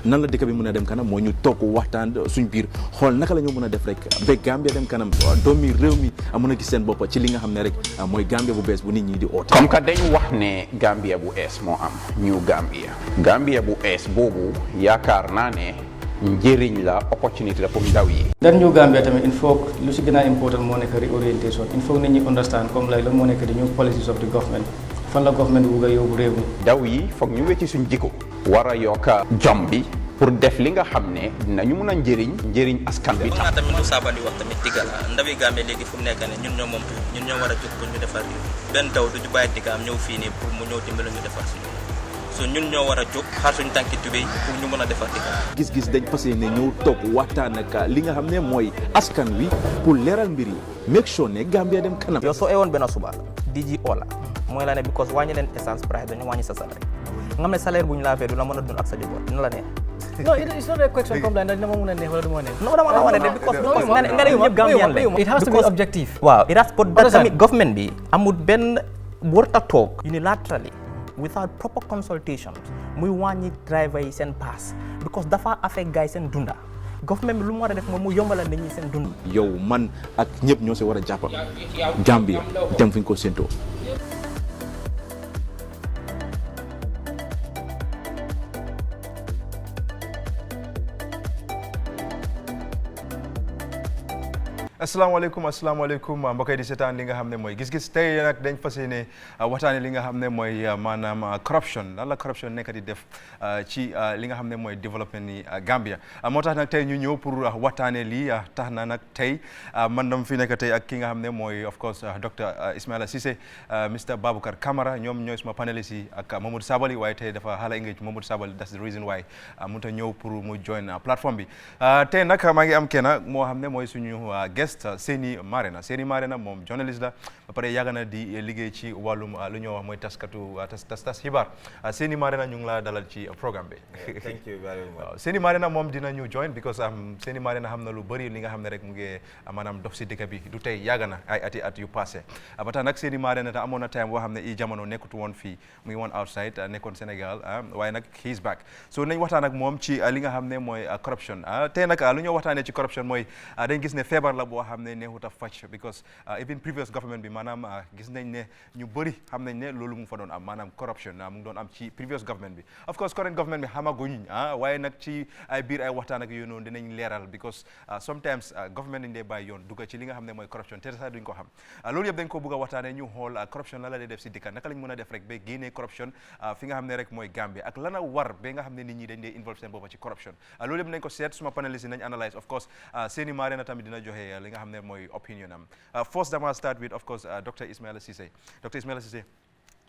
nan la dëkk bi mën a dem kanam moo ñu toog waxtaan suñ biir xool naka la ñu mën a def rek ba Gambia dem kanam doomi réew mi mën a gis seen bopp ci li nga xam ne rek mooy Gambia bu bees bu nit ñi di oote. comme que dañu wax ne Gambia bu ees moo am New Gambia bu ees boobu yaakaar naa ne njëriñ la opportunité la pour ndaw yi. that New Gambia tamit il faut lu si gën a important moo nekk reorientation il faut nit ñi understand comme like lan moo nekk di new policies of the government fan la government bu bëgg a yóbbu réew mi. ndaw yi foog ñu wecci suñ jikko war a yokk jom bi pour def li nga xam ne dinañu mun a njëriñ askan bi. xam naa tamit lu saaba di wax tamit digga la ndawi Gambie léegi fu mu nekk ne ñun ñoo war a jóg pour ñu defar benn taw du ñu bàyyi diggaam ñëw fii nii pour mu ñëw dimbali ñu defar suñu so ñun ñoo war a jóg xaar suñu tànki tubéy pour ñu mën a defar diggaam. gis-gis dañ fas yéene ñëw toog waxtaan ak li nga xam ne mooy askan wi pour leeral mbir yi make sure ne Gambia dem kanam. yow soo ewoon benn suba DG Ola mooy la ne because wàññi leen essence price dañu wàññi sa salaire nga xam ne salaire bu ñu la fee du la mën a dund ak sa njaboot dina la neex. no it's not a question comme like dama mën a neex wala du ma neex. non dama la war a def because nga ne ñëpp Gambian la. it has to be objective. waaw it has but tamit government bi amul benn warut a toog unilaterally without proper consultation muy wàññi driver yi seen pass because dafa affect gars yi seen dunda government bi lu mu war a def mooy mu yombalal nit ñi seen dund. yow man ak ñëpp ñoo si war a jàppal Gambia dem fu ñu ko séentoo. asalaamaaleykum mbokk yi di seetaan li nga xam ne mooy gis-gis tey nag dañ fas yéene waxtaane li nga xam ne mooy maanaam corruption lan la corruption nekk di def ci li nga xam ne mooy développement ni Gambia moo tax nag tey ñu ñëw pour waxtaane lii tax na nag tey man dama fi nekk tey ak ki nga xam ne mooy of course docteur Ismaila Ceesay Mr Baboucarr Camara ñoom ñooy suma panéliste yi ak Mamadou Sabally waaye tey dafa xala engage Mamadou Sabally that's the reason why mënut a ñëw pour mu join plateforme bi tey nag maa ngi am kenn moo xam ne mooy suñu guest Seni Marena moom journaliste la ba pare yàgg na di liggéey ci wàllum lu ñoo wax mooy tas xibaar Seni Marena ñu ngi la dalal ci programme bi. Thank you very much. waaw Seni Marena moom dina ñu join because Seni Marena xam na lu bëri li nga xam ne rek mu ngi maanaam dox si dëkk bi du tey yàgg na ay at yu passé ba tax nag Seni Marena ta amoon na time boo xam ne i jamono nekkut woon fii mu ngi woon outside nekkoon Sénégal waaye nag he is back so nañ waxtaan ak moom ci li nga xam ne mooy corruption tey nag lu ñoo waxtaanee ci corruption mooy dañ gis ne feebar la boo xam ne neexut a faj because even previous government bi maanaam gis nañ ne ñu bëri xam nañ ne loolu mu fa doon am maanaam corruption mu ngi doon am ci previous government bi of course current government bi xamaguñ waaye nag ci ay biir ay waxtaan ak yooyu noonu dinañ leeral because sometimes government dañ dee bàyyi yoon dugga ci li nga xam ne mooy corruption te sax duñ ko xam loolu yëpp dañ ko bëgg a waxtaanee ñu xool corruption lan la dee def si dikka naka lañ mën a def rek ba génnee corruption fi nga xam ne rek mooy Gambia ak lan a war ba nga xam ne nit ñi dañ dee involve seen boppa ci corruption loolu yëpp nañ ko seet suma paneliste yi nañ analyse of course Seni Marena tamit dina joxe li nga xam ne mooy opinion am first dama start with of course Dr Ismaila Ceesay Dr Ismaila Ceesay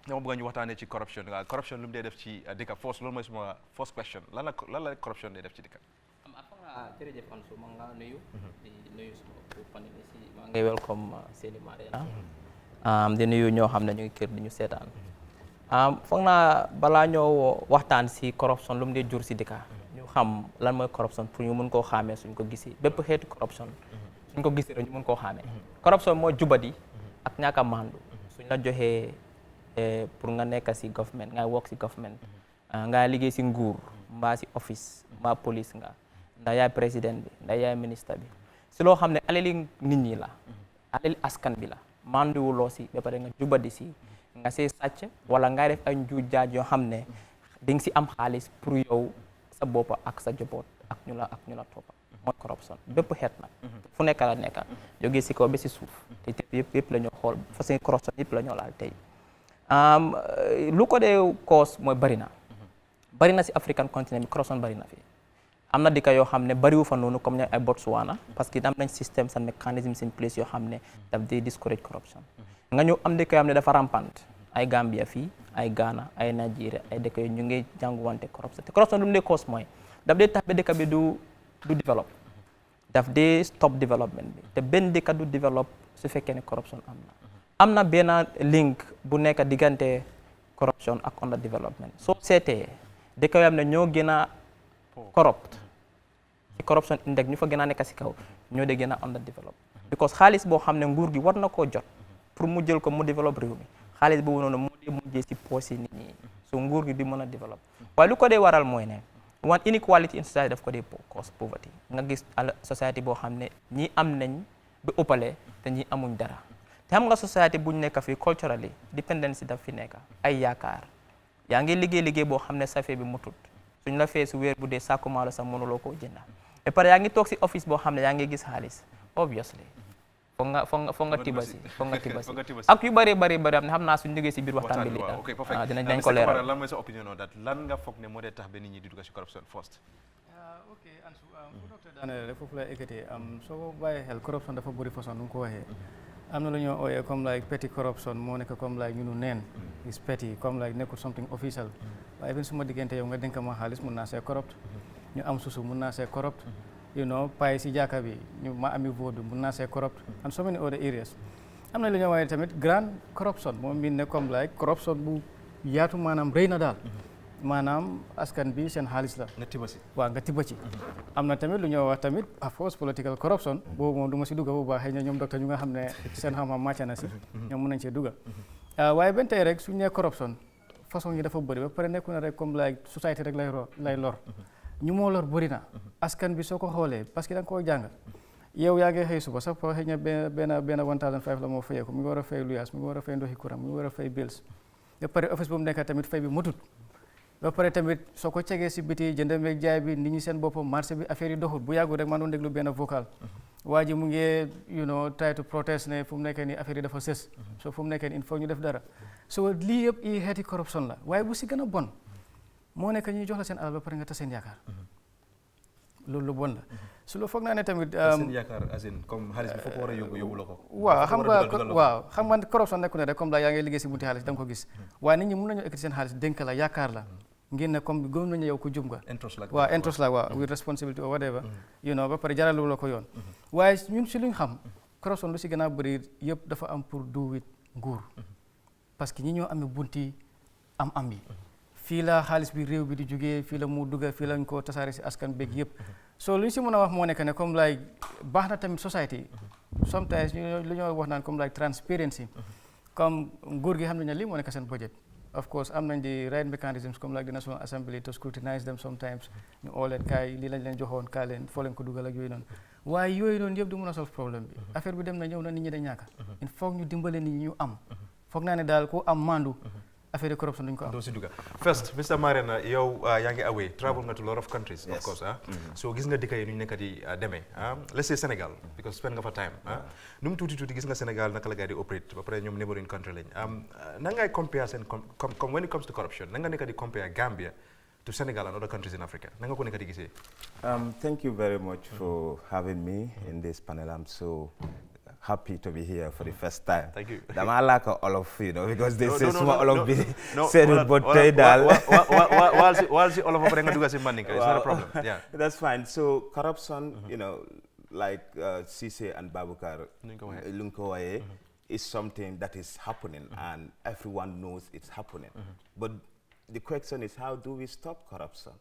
dama bëgg ñu waxtaanee ci corruption corruption lu mu dee def ci dëkk first loolu mooy suma first question lan la corruption dee def ci dëkk. jërëjëf Ansu maa ngi laa nuyu di nuyu suma panéliste yi maa ngi welcome Seni Marena di nuyu ñoo xam ne ñu ngi kër di ñu seetaan foog naa balaa ñoo waxtaan si corruption lu mu dee jur si dëkk ñu xam lan mooy corruption pour ñu mun koo xaamee suñ ko gisee bépp xeetu corruption suñ ko gisee rek ñu mun koo xaamee corruption moo jubadi ak ñàkk a maandu suñ la joxee pour nga nekk si government ngay work si government nga liggéey si nguur mbaa si office mbaa police nga ndax yaay président bi ndax yaay ministre bi si loo xam ne alali nit ñi la alali askan bi la maanduwuloo si ba pare nga jubadi si nga see sàcc wala ngay def ay njuuj jaaj yoo xam ne di nga si am xaalis pour yow sa boppa ak sa joboot ak ñu la toppa mooy corruption bépp xeet nag fu nekk la nekka jógee si kaw ba si suuf te yëpp la ñoo xool façon corruption yëpp la ñoo laal tey lu ko dee cause mooy bari na si African continent bi corruption bari na fi am na dëkk yoo xam ne bariwu fa noonu comme ñooy ay Botswana parce que am nañ système sa mécanisme in place yoo xam ne daf day discourage corruption nga ñëw am dëkk yoo xam ne dafa rampante ay Gambia fii ay Ghana ay Nigeria ay dëkk yooyu ñu ngi jànguwante corruption te corruption lu mu dee cause mooy daf dee tax ba dëkk bi du develop daf dee stop development bi te benn dëkk du develop su fekkee ne corruption am na benn link bu nekk diggante corruption ak under development soo seetee dëkk yoo xam ne ñoo gën a corrupt ci corruption index ñu fa gën a nekk si kaw ñoo de gën a under develop because xaalis boo xam ne nguur gi war na koo jot pour mu jël ko mu développe réew mi xaalis boobu noonu moo dee mujjee si poche yi nit ñi so nguur gi di mën a développe waaye lu ko dee waral mooy ne one inequality in society daf ko dee cause poverty nga gis society boo xam ne ñii am nañ ba ëppale te ñii amuñ dara te xam nga society buñ nekk fii culturally dependency daf fi nekk ay yaakaar yaa ngi liggéey boo xam ne safe bi mutut suñ la fee su weer bu dee sàkku maalo sax mënuloo koo jënda et pare yaa ngi toog si office boo xam ne yaa ngi gis xaalis obviously foog nga tibasi ak yu bari am ne xam naa suñ liggéey si biir waxtaan bi lii dinañ ko leeral lan mooy sa opinion on that lan nga foog ne moo dee tax ba nit ñi di dugg si corruption first ok Ansu fu docteur daaneel rek foofu lay ekkatee soo ko bàyyee xel corruption dafa bëri façon nu nga ko waxee am na lu ñoo ooyee comme like petty corruption moo nekk comme like ñu nu neen is petty comme like nekkul something official waaye even suma diggante yow nga dénk ma xaalis mun naa see corrupt ñu am susu mun naa see corrupt you know pay si jàkka bi ñu ma ami vote bi mun naa see corrupt and so many other areas am na lu ñoo waaye tamit grand corruption moom miin ne comme like corruption bu yaatu maanaam rëy na daal maanaam askan bi seen xaalis la nga tiba si waaw nga tiba ci am na tamit lu ñoo wax tamit of course political corruption boobu moom du ma si dugga bu baax xëy na ñoom docteur ñu nga xam ne seen xam-xam màcc na si ñoom mën nañ see dugga waaye benn tey rek suñu nee corruption façon yi dafa bëri ba pare nekku na rek comme like société rek lay lor ñu moo lor bëri na askan bi soo ko xoolee parce que da nga koo jàng yow yaa ngi xëy suba sax xëy na benn 1005 la moo fayeeku mi ngi war a fay luyaas mi ngi war a fay ndoxi courant mi ngi war a fay bills ba pare office bu mu nekk tamit fay bi motut ba pare tamit soo ko cegee si biti jënd meeg jaay bi nit ñi seen boppam marché bi affaire yi doxul bu yàggul rek maa doon déglu benn vocal waa ji mu ngi try to protest ne fu mu nekkee ni affaire yi dafa sës so fu mu nekkee ni il faut ñu def dara so lii yëpp i xeeti corruption la waaye bu si gën a bon moo nekk ñuy jox la seen alal ba pare nga tas seen yaakaar loolu lu bon la su la foog naa ne tamit seen yaakaar asin comme xaalis bi foo ko war a yóbbu la ko waaw xam nga corruption nekku ne rek comme la yaa ngi liggéey si bunti xaalis da nga ko gis waaye nit ñi mën nañoo ekkati seen xaalis dénk la yaakaar la ngeen ne comme gëm nañu yow ku jub nga waaw interest la waaw with responsibility or whatever ba pare jaralu la ko yoon waaye ñun si luñ xam corruption lu si gën a bëri yëpp dafa am pour do with nguur parce que ñi ñoo amee bunti am yi fii la xaalis bi réew bi di jógee fii la mu dugga fii lañ ko tasaare si askan beeg yëpp so lu ñu si mën a wax moo nekk ne comme like baax na tamit society sometimes lu ñoo wax naan comme like transparency comme nguur gi xam nañ ne lii moo nekk seen budget of course am nañ di right mechanisms comme like the National Assembly to scrutinize them sometimes ñu oo leen kaay lii lañ leen joxoon kaay leen foo leen ko dugal ak yooyu noonu waaye yooyu noonu yëpp du mën a solve problème bi affaire bi dem na ñëw na nit ñi da ñàkk il faut ñu dimbale nit ñi ñu am foog naa ne daal ku am mandu affaire de corruption duñ ko am. doo si dugga first Mr. Marena yow yaa ngi away travel nga to a lot of countries of course so gis nga dëkk yi nu ñu nekk di demee let's say Sénégal because spend nga fa time nu mu tuuti gis nga Sénégal naka la gaa di operate ba pare ñoom neighboring country lañ na ngay compare seen comme when it comes to corruption na nga nekk di compare Gambia to Senegal and other countries in Africa na nga ko nekk di gisee. Thank you very much for having me in this panel. I'm so happy to be here for the first time. Thank you. Dama like all of because they say small all of me said it, but they dal. While si all of us duga si Mandinka, it's not a problem. Yeah. That's fine. So corruption, like Cisse and Babukar Lunkowaye, is something that is happening, and everyone knows it's happening. But the question is, how do we stop corruption?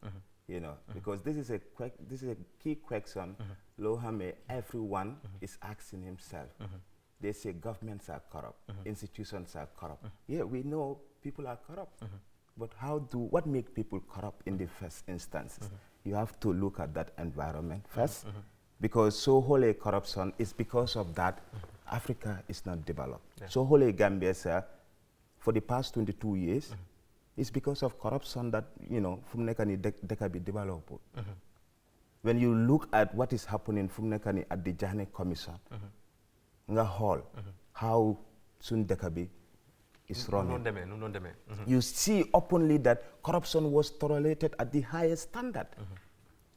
Because this is a key question. Lohame, everyone is asking himself. They say governments are corrupt, institutions are corrupt. Yeah, we know people are corrupt, but what makes people corrupt in the first instance? You have to look at that environment first, because so whole corruption is because of that. Africa is not developed. Yeah. So whole Gambia, sir, for the past 22 years. It's because of corruption that, from Nekani Dekabi developed. When you look at what is happening from Nekani at the Jahne Commission, nga hall, how soon Dekabi is running. You see openly that corruption was tolerated at the highest standard.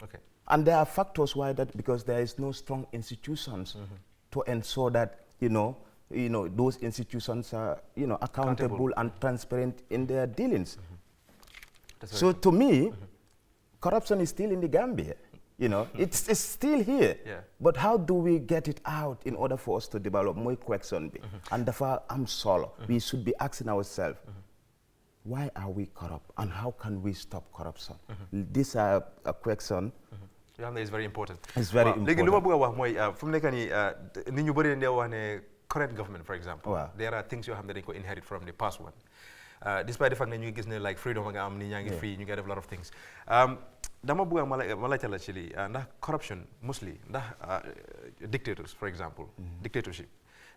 Okay. And there are factors why that, because there is no strong institutions to ensure that, those institutions are, accountable and transparent in their dealings. So to me, corruption is still in the Gambia. It's still here. Yeah. But how do we get it out in order for us to develop more question? And therefore, I'm solo. We should be asking ourselves, why are we corrupt, and how can we stop corruption? These are a question. It's very important. It's very important. Léegi lu ma bëgg a wax mooy fu mu nekk nii nit ñu bëri dañu wax ne current government, for example. Wow. There are things yoo xam ne dañ ko inherit from the past one. Despite the fact that ñu gis ne like freedom nga am ni ñaa ngi free, ñu ngi def a lot of things. dama bëgg ma laajte la ci lii ndax corruption mostly ndax dictators for example dictatorship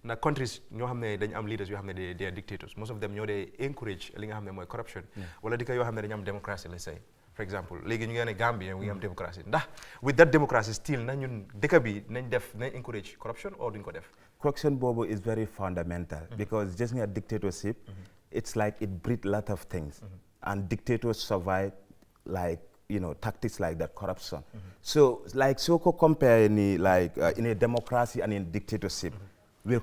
ndax countries ñoo xam ne dañu am leaders yoo xam ne they are dictators most of them ñoo dee encourage li nga xam ne mooy corruption wala dëkk yoo xam ne dañu am démocratie let's say for example léegi ñu ngi ne Gambia ngi am démocratie ndax with that democracy still na ñun dëkk bi nañ encourage corruption or duñ ko def corruption boobu is very fundamental because just nga dictatorship it's like it breeds a lot of things and dictators survive like tactics like that corruption so like so ko compare ni like in a democracy and in dictatorship will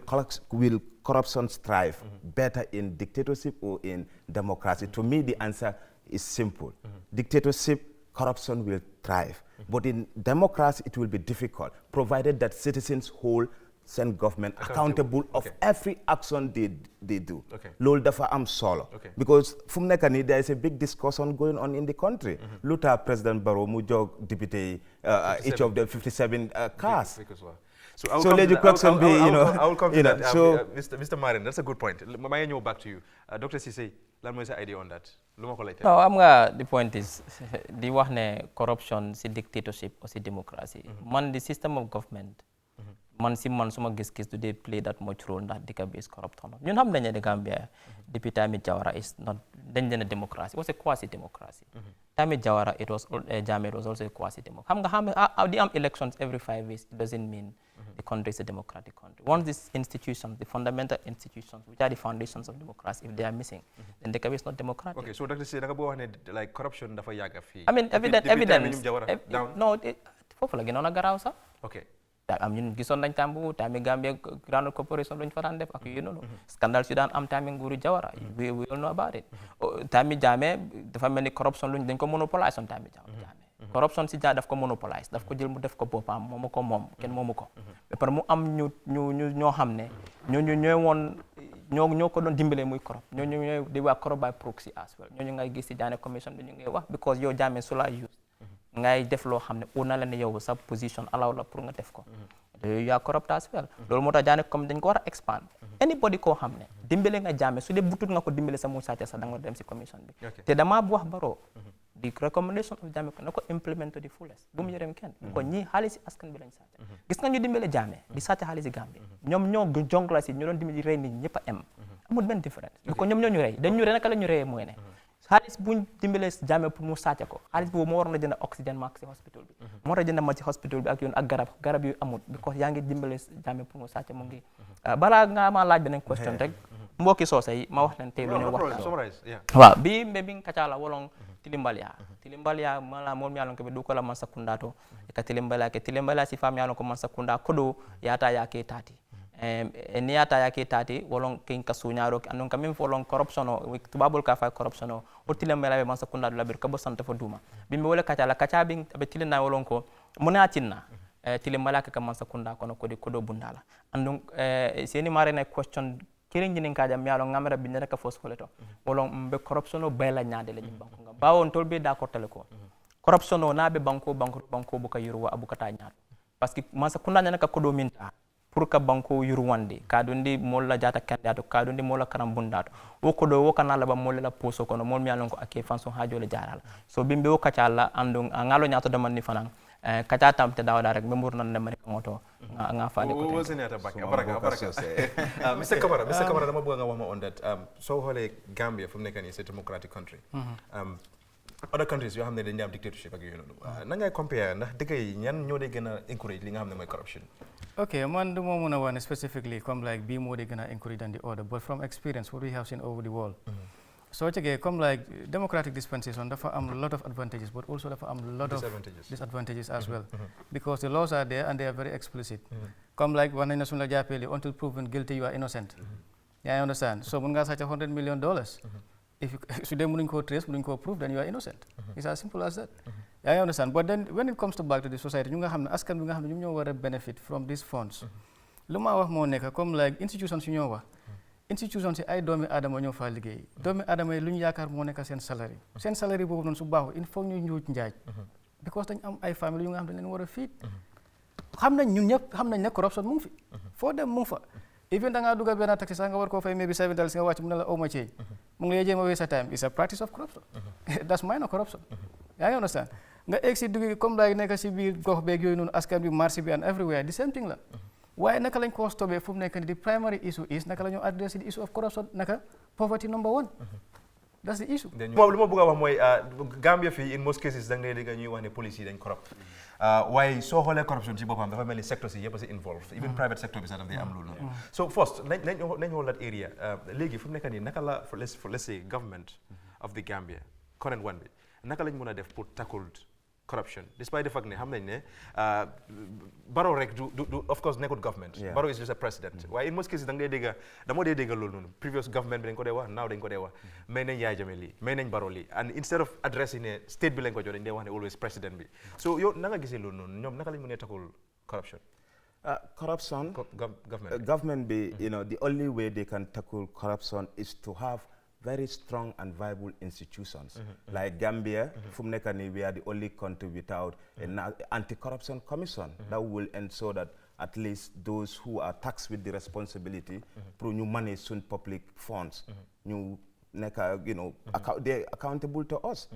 corruption thrive better in dictatorship or in democracy? To me, the answer is simple. Dictatorship, corruption will thrive. But in democracy, it will be difficult, provided that citizens hold send government accountable of every action they do. Lol dafa am solo. Because from nekani there is a big discussion going on in the country. Luta President Barrow mu jog deputy each of the 57 cars. So let the question be, I will come to that. So, Mr. Marin, that's a good point. May I know back to you. Dr. Cissé, lan mooy sa idea on that? No, am nga the point is di wax ne corruption si dictatorship or si democracy. Man the system of government man suma gis-gis do they play that much role ndax dëkk bi is corrupt or not. Ñun xam nañ ne the Gambia depuis Tamit Jawara is not dañ leen a democracy. It was a quasi democracy. Tamit Jawara it was also a quasi democracy. Xam nga di am elections every 5 years it doesn't mean the country is a democratic country. Once these institutions, the fundamental institutions, which are the foundations of democracy, if they are missing, then the country is not democratic. Okay, so Dr. Cissé, like corruption dafa yàgg fii. I mean, evidence. No, foofu la gënoon a garaaw sax. Okay. am ñun gisoon nañ tambu tammi Gambia Grand Corporation lañ fa daan def ak yu noonu scandale yu daan am tammi nguuru Jawara we all know about it tammi Jammeh dafa mel ni corruption luñ dañ ko monopolise on tammi Jammeh corruption si daf ko monopolise daf ko jël mu def ko boppam moomu ko moom kenn moomu ko ba pare mu am ñoo xam ne ñoo ko doon dimbale muy corrupt ñooy di waa corrupt by proxy as well ñooñu ngay gis si Jammeh commission bi ñu ngi wax because yow Jammeh su la use ngay def loo xam ne u na la ne yow sa position allow la pour nga def ko you are corrupt as well loolu moo tax Jammeh comme dañ ko war a expand anybody koo xam ne dimbale nga Jammeh su dee butut nga ko dimbale sa mu sàcc sa da nga dem si commission bi te damaa bu wax Barrow the recommendation of Jammeh ko na ko implement to the fullest bu mu yërëm kenn ko ñii xaalis si askan bi lañ sàcc gis nga ñu dimbale Jammeh di sàcc xaalis si Gambie ñoom ñoo jongla si ñu doon dimbali rey nit ñëpp a am amul benn différence ko ñoom ñoo ñu rey dañ ñu rey naka la ñu reyee mooy ne xaalis buñ dimbalee Jammeh pour mu sàcc ko xaalis boobu moo waroon a jënd oxygène max si hospital bi moo war a jënd ma ci hospital bi ak yoon ak garab yu amul because yaa ngi dimbalee Jammeh pour mu sàcc mu ngi balaa nga ma laaj beneen question rek mbokki soose yi ma wax leen tey lu ñu wax waaw bi mbe bi kacala wolong tilimbalya mala mol mi alon ko be du ko la man sakunda to ka tilimbalya si fam yalon ko man sakunda kodo yata yake tati ni yata yake tati wolong kin ka suñaro anon ka min folong corruption o tubabul ka fa corruption o tilimbalya be man sakunda do labir ka bo sante fo duma bimbe wala kaca bin be tilina wolong ko munatinna tilimbalya ka man sakunda kono kodo bundala andon seni mare na question kirin jinin kaja mi alo ngamara binda ka fos koleto wolong mbe corruption o bayla nyaade le banko ngam bawon tolbe da kortale ko corruption o nabe banko buka yurwa abukata nyaat parce que man sakunda nyana ka kodo minta pour ka banko yurwande kadundi molla jata kandato kadundi molla karam bundato wo kodo wo kanala ba molla la poso kono mol mi alon ko ake fanson hajo le jaral so bimbe wo kacala andon ngalo nyaato de man ni fanan kata tamte dawda rek memur nan demari ngoto nga faale ko baraka Mr. Kamara dama bëgg nga wax ma on that so xoolee Gambia fu mu nekk nii c'est a democratic country other countries yoo xam ne dañu am dictatorship ak yooyu noonu na ngay compare ndax dëkk yi ñan ñoo dee gën a encourage li nga xam ne mooy corruption okay man du ma mën a wax ne specifically comme like bii moo dee gën a encourage than the other but from experience what we have seen over the world so it's come like democratic dispensation dafa am a lot of advantages but also dafa am a lot of disadvantages as well because the laws are there and they are very explicit come like one nañ la jàppee until proven guilty you are innocent yeah, I understand so mun nga sàcc $100 million if su dee mënuñ koo trace mënuñ koo prove then you are innocent it's as simple as that yeah, I understand but then when it comes to back to the society ñu nga xam ne askan bi nga xam ne ñoom ñoo war a benefit from these funds lu ma wax moo nekk comme like institutions yu ñoo wax institution si ay doomi aadama ñoo faa liggéey doomi aadama yi lu ñu yaakaar moo nekk seen salary boobu noonu su baaxul il faut ñu njuuj njaaj because dañ am ay famille yu nga xam ne leen war a fiit xam nañ ñun ñëpp xam nañ ne corruption mu ngi fi foo dem mu ngi fa even da ngaa dugal benn taxi sax nga war koo fay maybe $7 nga wàcc mu ne la aw ma change mu ngi lay jéem a waste sa time it's a practice of corruption that's minor corruption yaa ngi understand nga egg si dugg comme like nekk si biir gox beeg yooyu noonu askan bi marché bi and everywhere the same thing la waaye naka lañ ko stopé fu mu nekk ni the primary issue is naka la ñu address the issue of corruption naka poverty number 1 that's the issue. moom lu ma bëgg a wax mooy Gambia fii in most cases da ngay dégg ñuy wax ne police yi dañ corrupt waaye soo xoolee corruption ci boppam dafa mel ni sectors yi yëpp a si involved even private sector bi sax daf day am loolu so first nañ xool that area léegi fu mu nekk nii naka la let's say government of the Gambia current one bi naka lañ mën a def pour tackle corruption despite the fact ne xam nañ ne Barrow rek du of course nekkut government Barrow is just a president waaye in most cases da nga dee dégga dama dee dégga loolu noonu previous government bi dañ ko dee wax now dañ ko dee wax may nañ Yaya Jammeh lii may nañ Barrow lii and instead of addressing ne state bi lañ ko jox dañ dee wax ne always president bi so yow na nga gisee loolu noonu ñoom naka lañ mën a tackle corruption corruption government government be the only way they can tackle corruption is to have very strong and viable institutions like Gambia from Nekani we are the only country without an anti-corruption commission that will ensure that at least those who are taxed with the responsibility to manage soon public funds they're accountable to us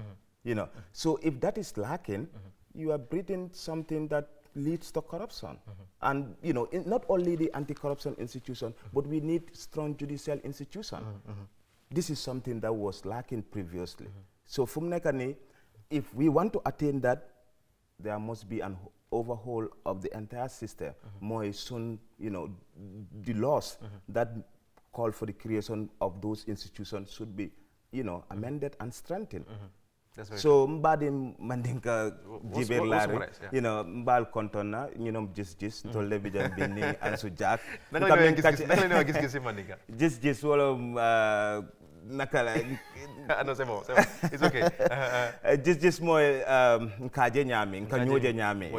so if that is lacking you are breeding something that leads to corruption and not only the anti-corruption institution but we need strong judicial institution this is something that was lacking previously so from Nekani if we want to attain that there must be an overhaul of the entire system more soon the laws that call for the creation of those institutions should be amended and strengthened so mbadi mandinka jiber lari mbal kontona gis tolle bi jam binni Ansu Jack naka la gis mandinka gis wala nakala no c'est bon it's okay gis moy kaje nyami nka nyoje nyami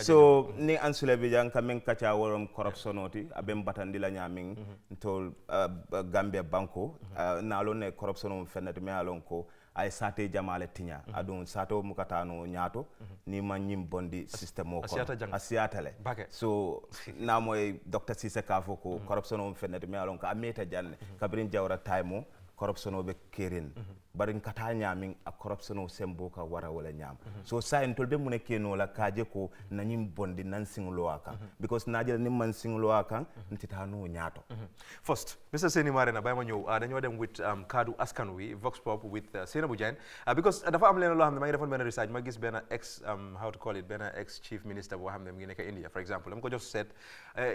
so ni ansule bi jang kamen kacha worom corruption oti abem batandila nyami to Gambia banko nalo ne corruption fenati me alon ko ay sate jamale tinya adun sato mukatano nyato ni manyim bondi system o ko asiatale so na moy Dr. Cissé Kafo ko corruption on fenati me alon ka ameta janne kabrin jawra time corruption o be kerin barin kata nyamin a corruption o sembo ka wara wala nyam so sayin tolbe mune keno la kaje ko nanyim bondi nan singlo aka because najel ni man singlo aka ntitano nyato first Mr. Seni Marena bayma ñew dañu dem with kaddu askan wi vox pop with Seynabou Diagne because dafa am leen lo xamne ma ngi defal ben research ma gis ben ex how to call it ben ex chief minister bo xamne mi ngi nek India for example am ko just said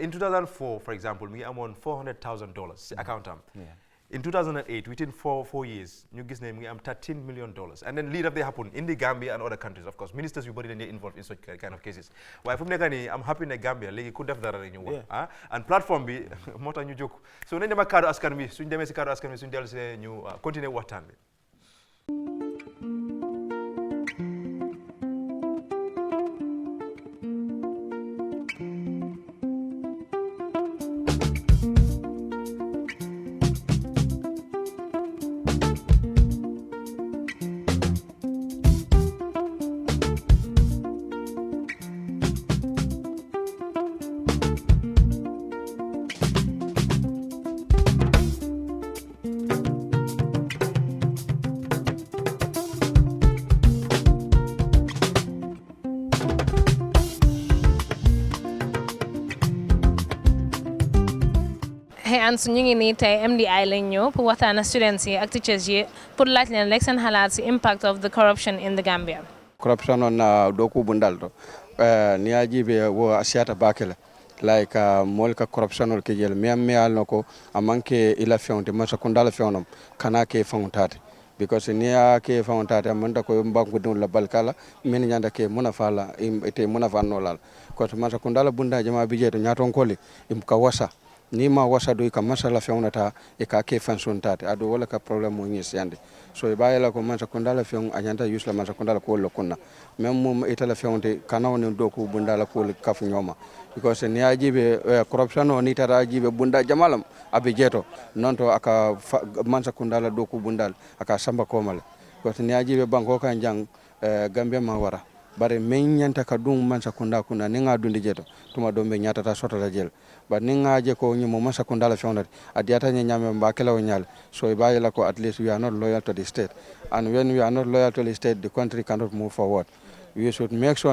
in 2004 for example mi ngi amone $400,000 ci account am in 2008 within four years ñu gis ne mi ngi am $13 million and then lii daf they happen in the Gambia and other countries of course ministers yu bari dañ involved in such kind of cases waaye fu mu nekk nii am happy ne Gambia léegi ku def dara rek ñu wax and plateforme bi moo tax ñu jóg so nañ dem ak kaddu askan wi suñ demee si kaddu askan wi suñ dellu see ñu continuer waxtaan bi Ansu ñu ngi nii tey MDI lañ ñëw pour waxtaan ak students yi ak teachers yi pour laaj leen rek seen xalaat si impact of the corruption in the Gambia. Corruption on doku bundal to ni ajibe wo asiata bakela like molka corruption ol kejel mi al noko amanke ila fionte masa kundala fionom kana ke fontate because ni ke fontate amanda ko mbangu dun la balkala min nyanda ke munafala ite munafanolal ko masa kundala bunda jama bijeto nyaton koli imka wasa ni ma wasa do ka masala fewnata e ka ke fansuntate ado wala ka problem mo nyis yande so e bayela ko man sakondala fewn anyanta yusla man sakondala ko lo kunna même mum itala fewnte kanaw ne do ko bundala ko kaf nyoma because ni ajibe corruption o ni tara ajibe bunda jamalam abe jeto non to aka man sakondala do ko bundal aka samba ko mala ko ni ajibe banko kan jang Gambia ma wara bare men nyanta ka dum man sakunda kuna ni nga dundi jeto tuma do be nyata ta soto la jel ba ni nga je ko nyimo man sakunda la fionda adiata nya nyame ba kala nyal so e bayela ko at least we are not loyal to the state, and when we are not loyal to the state the country cannot move forward. We should make sure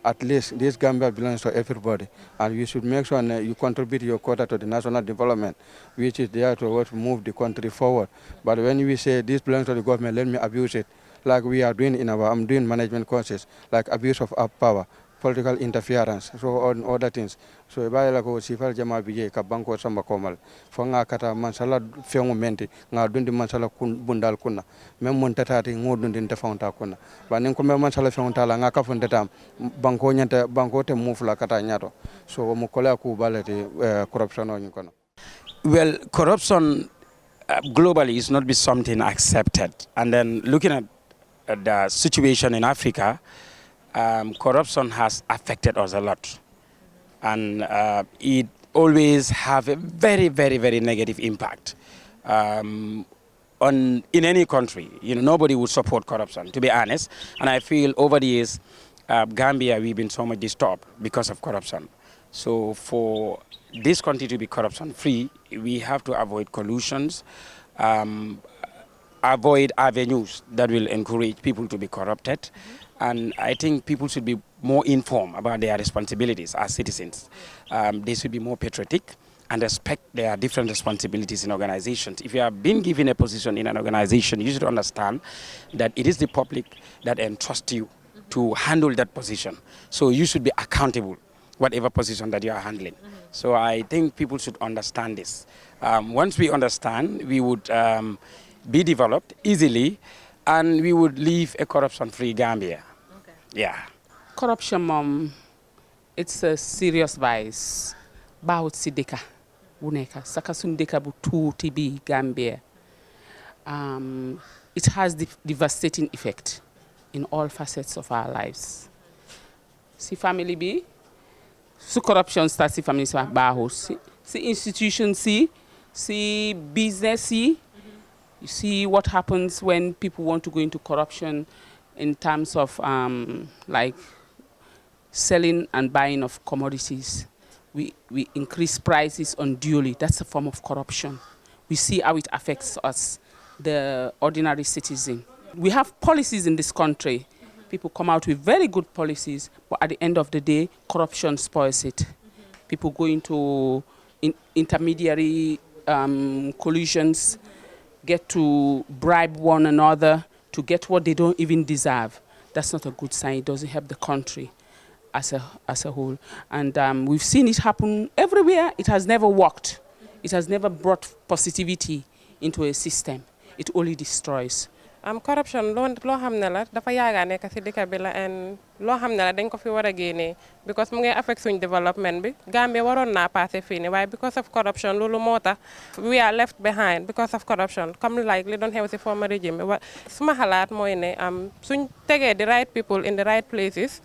at least this Gambia belongs to everybody, and we should make sure you contribute your quota to the national development, which is there to move the country forward. But when we say this belongs to the government, let me abuse it, like we are doing I'm doing management courses, like abuse of power, political interference, so on other things. So if I like sifal jama bije ka banko samba komal fonga kata mansala fengu menti nga dundi mansala bundal kunna mem mon tatati ngodundi te fonta kunna banin ko mem mansala fengu tala nga ka fonta tam banko nyanta banko te mufla kata nyato so mo kola ku balati corruption on kono. Well, corruption globally is not be something accepted, and then looking at the situation in Africa, corruption has affected us a lot, and it always have a very, very, very negative impact in any country. Nobody would support corruption, to be honest, and I feel over the years, Gambia, we've been so much disturbed because of corruption. So for this country to be corruption-free, we have to avoid collusions, avoid avenues that will encourage people to be corrupted. And I think people should be more informed about their responsibilities as citizens. They should be more patriotic and respect their different responsibilities in organizations. If you have been given a position in an organization, you should understand that it is the public that entrusts you to handle that position. So you should be accountable, whatever position that you are handling. So I think people should understand this. Once we understand, we would be developed easily, and we would live a corruption-free Gambia. Okay. Yeah. Corruption, it's a serious vice. Bawut si deka buneka saka sun deka bu tuuti bi Gambia. It has devastating effect in all facets of our lives. Si family bi, su corruption starts si family si bawut si institutions si business You see what happens when people want to go into corruption in terms of like selling and buying of commodities. We increase prices unduly. That's a form of corruption. We see how it affects us, the ordinary citizen. We have policies in this country. People come out with very good policies, but at the end of the day, corruption spoils it. People go into intermediary collusions, get to bribe one another to get what they don't even deserve. That's not a good sign. It doesn't help the country as a whole. And we've seen it happen everywhere. It has never worked. It has never brought positivity into a system. It only destroys. Corruption loo xam ne la dafa yaaga nekk ci dëkk bi la and loo xam ne la dañ ko fi war a génnee because mu ngi affect suñ development bi Gambia waroon naa passé fii nii waaye because of corruption loolu moo tax we are left behind because of corruption comme like li doon xew ci former régime bi suma xalaat mooy ne suñ tegee the right people in the right places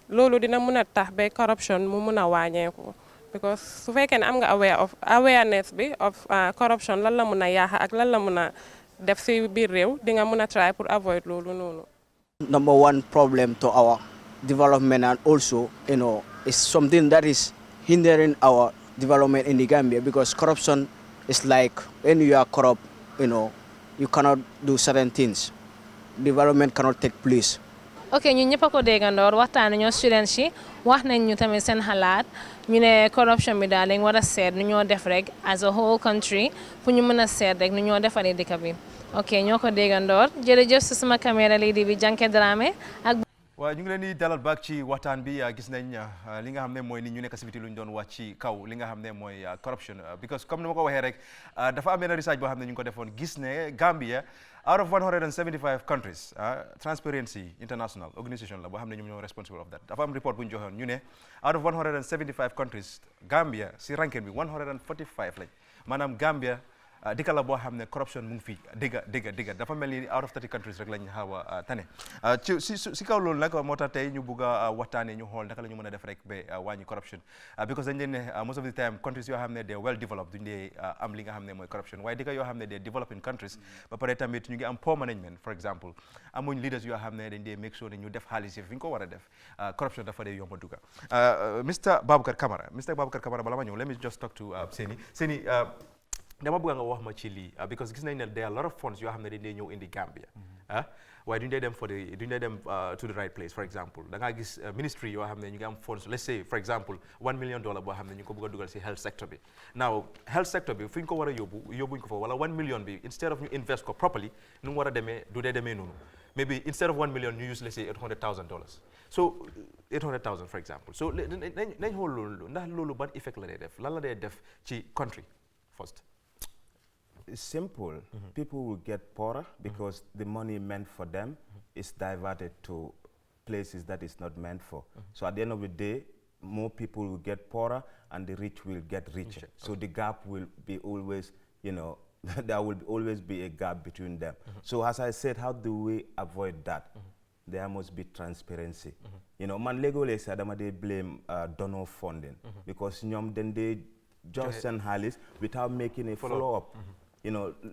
loolu dina mun a tax ba corruption mu mun a wàññeeku because su fekkee ne am nga awareness bi of corruption lan la mun a yaaxa ak lan la mun a def ci biir réew di nga mën a try pour avoid loolu noonu. Number one problem to our development and also, is something that is hindering our development in the Gambia because corruption is like when you are corrupt, you cannot do certain things. Development cannot take place. ok ñun ñëpp a ko déggandoor waxtaan ñoo students yi wax nañ ñu tamit seen xalaat ñu ne corruption bi daal lañ war a seet nu ñoo def rek as a whole country pour ñu mën a seet rek nu ñoo defaree dëkk bi ok ñoo ko déggandoor jërëjëf si sama caméra lii di bi Janké Dramé ak waaw ñu ngi leen di dalal baak ci waxtaan bi gis nañ li nga xam ne mooy ni ñu nekk si biti lu ñu doon wax ci kaw li nga xam ne mooy corruption because comme ni ma ko waxee rek dafa am benn research boo xam ne ñu ngi ko defoon gis ne Gambia out of 175 countries Transparency International organisation la boo xam ne ñoom ñoo responsible of that dafa am report bu ñu joxoon ñu ne out of 175 countries Gambia si ranking bi 145 lañ maanaam Gambia dëkk la boo xam ne corruption mu ngi fi dëgga dafa mel ni out of 30 countries rek lañ xaw a tane si kaw loolu nag moo tax tey ñu bugg a waxtaanee ñu xool naka la ñu mën a def rek ba wàññi corruption because dañ leen ne most of the time countries yoo xam ne they well developed duñ dee am li nga xam ne mooy corruption waaye dëkk yoo xam ne they developing countries ba pare tamit ñu ngi am poor management for example amuñ leaders yoo xam ne dañ dee make sure ne ñu def xaalis yi fi ñu ko war a def corruption dafa dee yomb a dugga Mr Baboucarr Camara bala ma ñëw let me just talk to Seni dama bëgg nga wax ma ci lii because gis nañ ne there are a lot of funds yoo xam ne dañ dee ñëw indi Gambia waaye duñ dee dem to the right place for example da ngaa gis ministry yoo xam ne ñu ngi am funds let's say for example $1 million boo xam ne ñu ko bëgg a dugal si health sector bi now health sector bi fu ñu ko war a yóbbuñ ko fa wala 1 million bi instead of ñu invest ko properly nu mu war a demee du dee demee noonu maybe instead of 1 million ñu use let's say $800,000 so 800,000 for example so nañ xool loolu ndax loolu ban effect la dee def lan la dee def ci country first. It's simple. People will get poorer because the money meant for them is diverted to places that is not meant for. So at the end of the day, more people will get poorer and the rich will get richer. So the gap will be always, there will always be a gap between them. So as I said, how do we avoid that? There must be transparency. Man legally said they blame donor funding because then they just send halis without making a follow-up.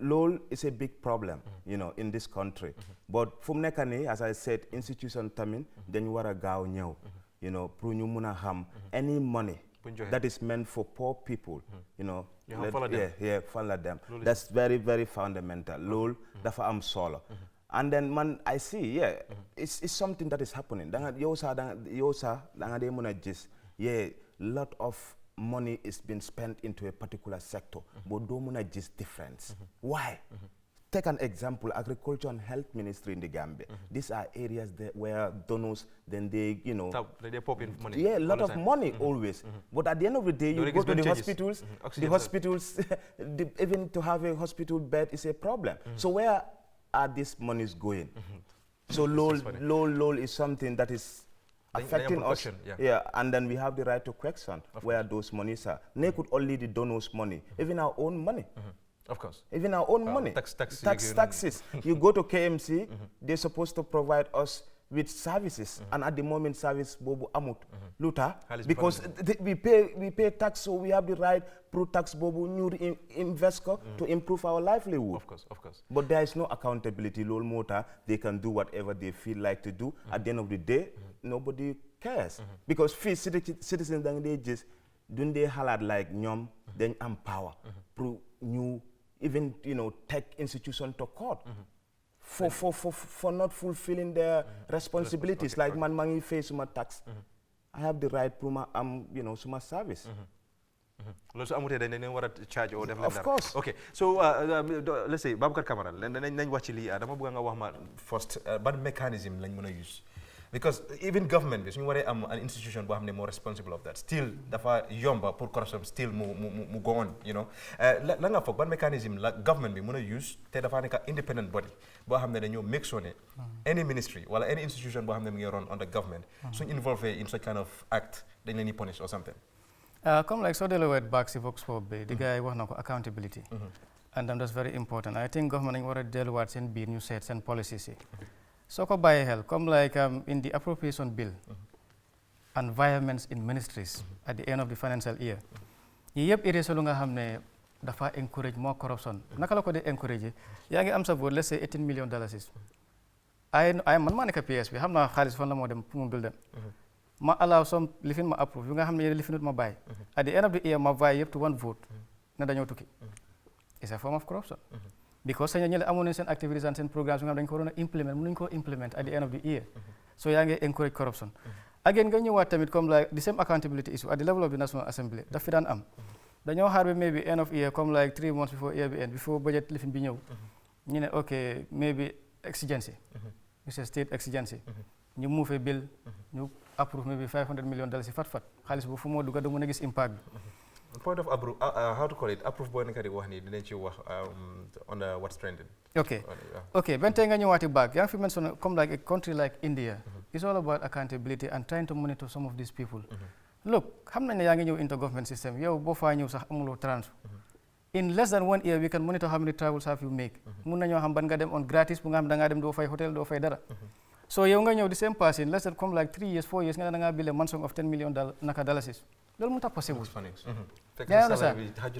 LOL is a big problem, in this country. But from nekani, as I said, institution tamin, then you are gao nyao, pro ñu mëna xam any money that is meant for poor people, follow them. That's very, very fundamental. LOL, dafa am solo. And then I see, it's something that is happening. Lot of money is being spent into a particular sector, but don't just difference. Why? Take an example, agriculture and health ministry in the Gambia. These are areas where donors, then they, they pop in money. Yeah, a lot of money always. But at the end of the day, you go to the hospitals, even to have a hospital bed is a problem. So where are these monies going? So LOL is something that is affecting us, and then we have the right to question where those monies are. They could only the donors' money, even our own money. Of course. Even our own money. Taxes. You go to KMC, they're supposed to provide us with services, and at the moment, service bobu amut luta because we pay tax, so we have the right pro tax bobu new investor to improve our livelihood. Of course. But there is no accountability. Lol mota, they can do whatever they feel like to do. At the end of the day, nobody cares because citizens they just don't they halad like nyom then empower pro new even take institution to court. For not fulfilling their responsibilities, like man mangi face suma tax, I have the right to suma service. Charge or of course. Okay, so let's say Baboucarr Camara, nañ wax ci li dama bëgg nga wax ma first ban mechanism lañ mëna use because even government bi suñu waré am an institution boo xam ne more responsible of that still dafa yomba pour corruption still mu go on la nga foog ban mechanism la government bi mën a use te dafa nekk independent body boo xam ne dañoo make sure ne any ministry wala any institution boo xam ne mu ngi run under government suñ involved in such kind of act dañ leen di punish or something. Comme like so delivered back si Vox Pop bi the guy wax na ko accountability and that's very important. I think government dañu war a delluwaat seen biir ñu seet seen policies yi soo ko bàyyi xel comme like in the appropriation bill environments in ministries at the end of the financial year yi yëpp irrésolu nga xam ne dafa encourage more corruption naka la ko dee encourage yaa ngi am sa vote let's say $18 million ay man maa nekk PS bi xam naa xaalis fan la moo dem pour mu buildem ma allow some lifin ma approve yu nga xam ne yéen lifinut ma bàyyi at the end of the year ma bàyyi yëpp to one vote ne dañoo tukki it's a form of corruption because sañ ñële amoon nañ seen activities and seen programmes yu nga xam dañ ko waroon a implement mënuñ ko implement at the end of the year so yaa ngi encourage corruption again nga ñëwaat tamit comme like the same accountability issue at the level of the National Assembly daf fi daan am dañoo xaar ba maybe end of year comme like 3 months before year bi end before budget lifin bi ñëw ñu ne ok maybe exigency ñu se state exigency ñu move bill ñu approve maybe $500 million fat xaalis bu fu moo dugga do mën a gis impact bi point of approve how to call it approve boo nekk di wax ni dinañ ci wax on what's trending. Okay, ben tey nga ñëwaati back yaa ngi fi mention comme like a country like India it's all about accountability and trying to monitor some of these people look xam nañ ne yaa ngi ñëw into government system yow boo faa ñëw sax amuloo trans in less than 1 year we can monitor how many travels have you make mun nañoo xam ban nga dem on gratis bu nga xam da ngaa dem doo fay hotel doo fay dara so yow nga ñëw the same person less than comme like 3 years 4 years nga ne da ngaa bile mansion of $10 million naka dalasis loolu mu tax possible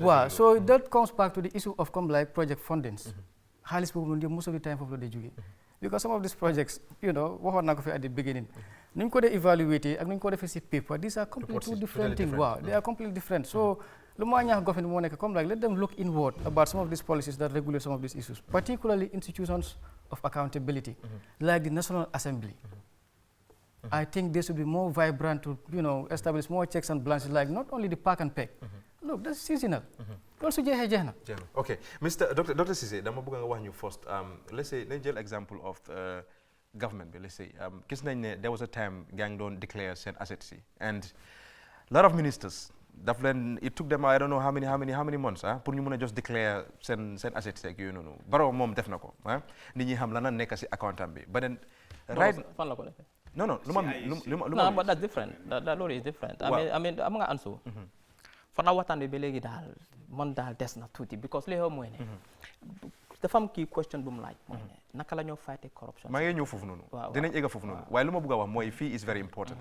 waaw so that comes back to the issue of comme like project fundings xaalis boobu noonu yëpp most of the time foofu la day jógee because some of these projects waxoon naa ko fi at the beginning nuñ ko dee evaluate ak nuñ ko defee si paper these are completely different things waaw they are completely different so lu ma ñaax government moo nekk comme like let them look inward about some of these policies that regulate some of these issues particularly institutions of accountability like the National Assembly I think they should be more vibrant to establish more checks and balances like not only the park and peg look that's seasonal loolu su jeexee jeex na okay Dr. Cissé dama bëgg nga wax ñu first let's say nañ jël example of government bi let's say gis nañ ne there was a time gaa ngi doon declare seen assets yi and a lot of ministers daf leen it took them I don't know how many months pour ñu mën a just declare seen assets yeeg yooyu noonu Barrow moom def na ko nit ñi xam lan la nekk si account am bi ba den right fan la ko defee non lu ma but that's different that loolu is different I mean am nga Ansu fan la waxtaan bi ba léegi daal man daal des na tuuti because li xew mooy ne dafa am kii question bu mu laaj mooy ne naka la ñoo fight corruption maa ngi ñëw foofu noonu dinañ egga foofu noonu waaye lu ma bëgg a wax mooy fii is very important